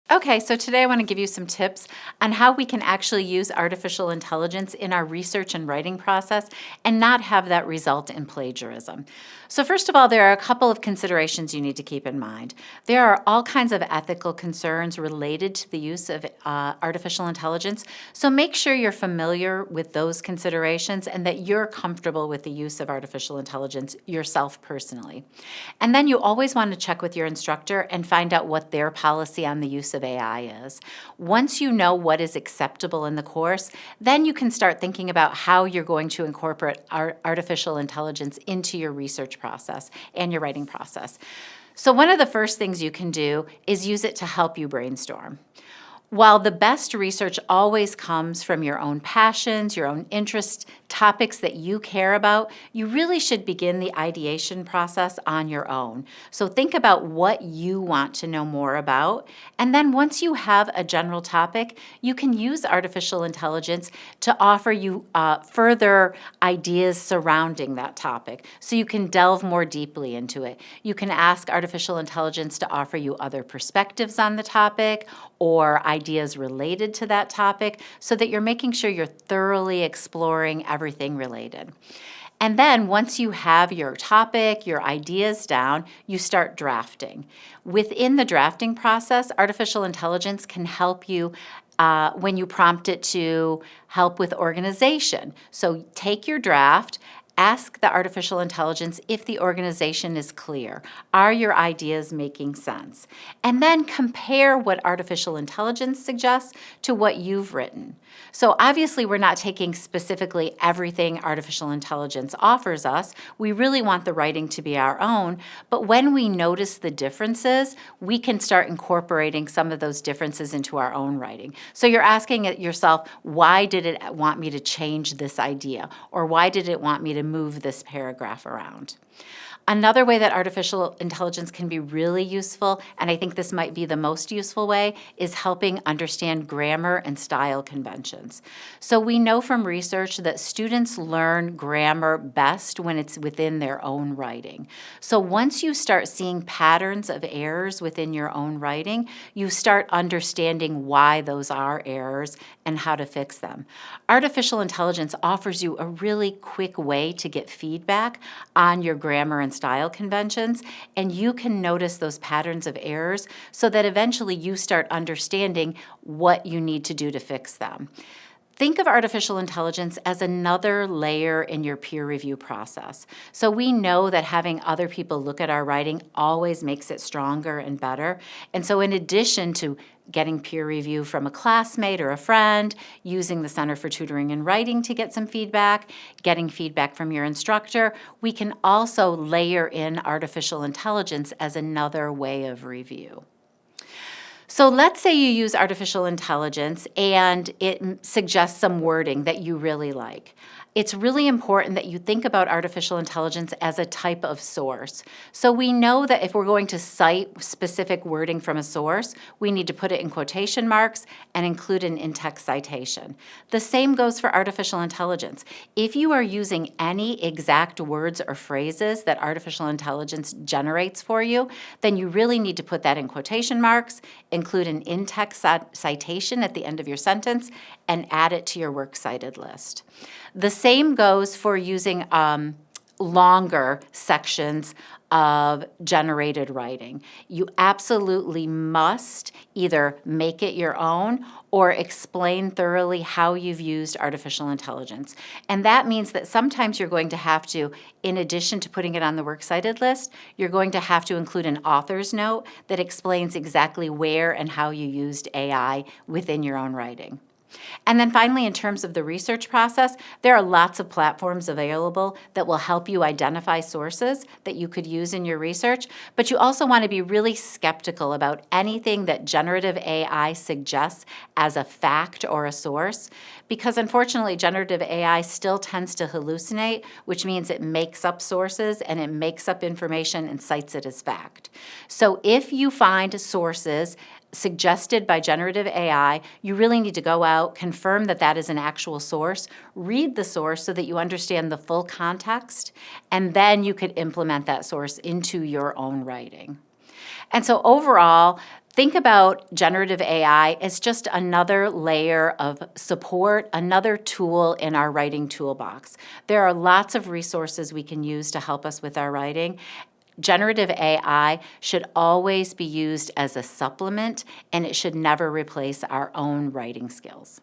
Okay, so today I want to give you some tips on how we can actually use artificial intelligence in our research and writing process and not have that result in plagiarism. So first of all, there are a couple of considerations you need to keep in mind. There are all kinds of ethical concerns related to the use of artificial intelligence, so make sure you're familiar with those considerations and that you're comfortable with the use of artificial intelligence yourself personally. And then you always want to check with your instructor and find out what their policy on the use of AI is. Once you know what is acceptable in the course, then you can start thinking about how you're going to incorporate artificial intelligence into your research process and your writing process. So one of the first things you can do is use it to help you brainstorm. While the best research always comes from your own passions, your own interests, topics that you care about, you really should begin the ideation process on your own. So think about what you want to know more about. And then once you have a general topic, you can use artificial intelligence to offer you further ideas surrounding that topic. So you can delve more deeply into it. You can ask artificial intelligence to offer you other perspectives on the topic or ideas related to that topic so that you're making sure you're thoroughly exploring everything related. And then once you have your topic, your ideas down, you start drafting. Within the drafting process, artificial intelligence can help you when you prompt it to help with organization. So take your draft. Ask the artificial intelligence if the organization is clear. Are your ideas making sense? And then compare what artificial intelligence suggests to what you've written. So obviously we're not taking specifically everything artificial intelligence offers us. We really want the writing to be our own, but when we notice the differences, we can start incorporating some of those differences into our own writing. So you're asking yourself, why did it want me to change this idea? Or why did it want me to move this paragraph around? Another way that artificial intelligence can be really useful, and I think this might be the most useful way, is helping understand grammar and style conventions. So we know from research that students learn grammar best when it's within their own writing. So once you start seeing patterns of errors within your own writing, you start understanding why those are errors and how to fix them. Artificial intelligence offers you a really quick way to get feedback on your grammar and style conventions, and you can notice those patterns of errors so that eventually you start understanding what you need to do to fix them. Think of artificial intelligence as another layer in your peer review process. So we know that having other people look at our writing always makes it stronger and better. And so in addition to getting peer review from a classmate or a friend, using the Center for Tutoring and Writing to get some feedback, getting feedback from your instructor, we can also layer in artificial intelligence as another way of review. So let's say you use artificial intelligence and it suggests some wording that you really like. It's really important that you think about artificial intelligence as a type of source. So we know that if we're going to cite specific wording from a source, we need to put it in quotation marks and include an in-text citation. The same goes for artificial intelligence. If you are using any exact words or phrases that artificial intelligence generates for you, then you really need to put that in quotation marks, include an in-text citation at the end of your sentence, and add it to your works cited list. The same goes for using longer sections of generated writing. You absolutely must either make it your own or explain thoroughly how you've used artificial intelligence. And that means that sometimes you're going to have to, in addition to putting it on the works cited list, you're going to have to include an author's note that explains exactly where and how you used AI within your own writing. And then finally, in terms of the research process, there are lots of platforms available that will help you identify sources that you could use in your research, but you also want to be really skeptical about anything that generative AI suggests as a fact or a source, because unfortunately, generative AI still tends to hallucinate, which means it makes up sources and it makes up information and cites it as fact. So if you find sources suggested by generative AI, you really need to go out, confirm that that is an actual source, read the source so that you understand the full context, and then you could implement that source into your own writing. And so overall, Think about generative AI as just another layer of support, another tool in our writing toolbox. There are lots of resources we can use to help us with our writing. Generative AI should always be used as a supplement, and it should never replace our own writing skills.